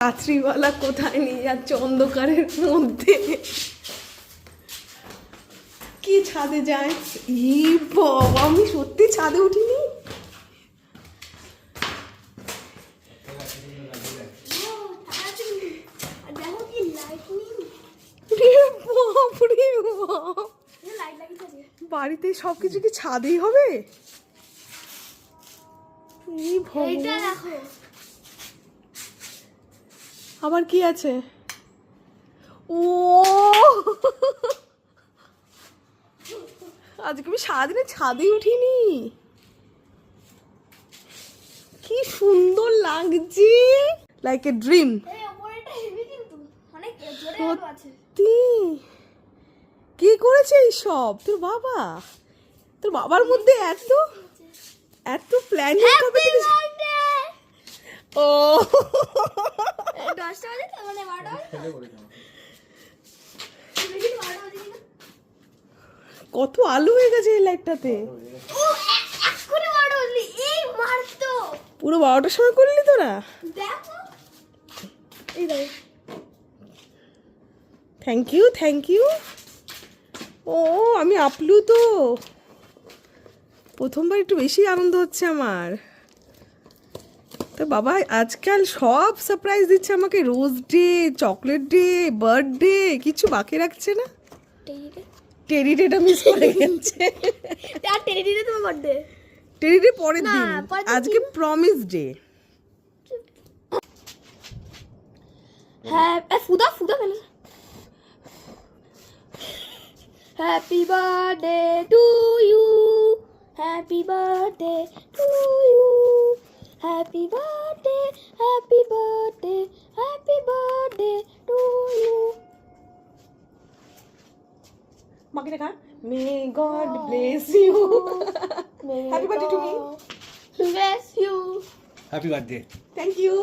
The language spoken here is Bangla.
রাত্রিবেলা কোথায় নিয়ে যাচ্ছে অন্ধকারের মধ্যে? কি ছাদে যায়? ই বাবা, আমি সত্যি ছাদে উঠিনি। বাড়িতে সবকিছু কি ছাদেই হবে? আবার কি আছে? ও আজকে আমি সারাদিনে ছাদেই উঠিনি। কি সুন্দর লাগছে, লাইক এ ড্রিম। সত্যি কি করেছে এইসব তোর বাবা? তোর বাবার মধ্যে এত এত প্ল্যানিং কবে থেকে? ও কত আলো হয়ে গেছে এই লাইটটাতে। পুরো 12টার সময় করলি তোরা? Thank you thank you. ও আমি আপলু তো, প্রথমবার একটু বেশি আনন্দ হচ্ছে আমার। তো বাবা আজকাল সব সারপ্রাইজ দিচ্ছে আমাকে, rose day, chocolate day, birthday, কিছু বাকি রাখছে না। টেরি ডেটা মিস করে গেছে। টেরি ডে তোমার বার্থডে? টেরি ডে পরের দিন, আজকে প্রমিস ডে। হ্যাঁ ফুদা ফুদা কেন? Happy birthday to you, happy birthday to you, happy birthday, happy birthday, happy birthday to you. মাকে দেখা, may God bless you. Happy birthday to me. Bless you. Happy birthday. Thank you.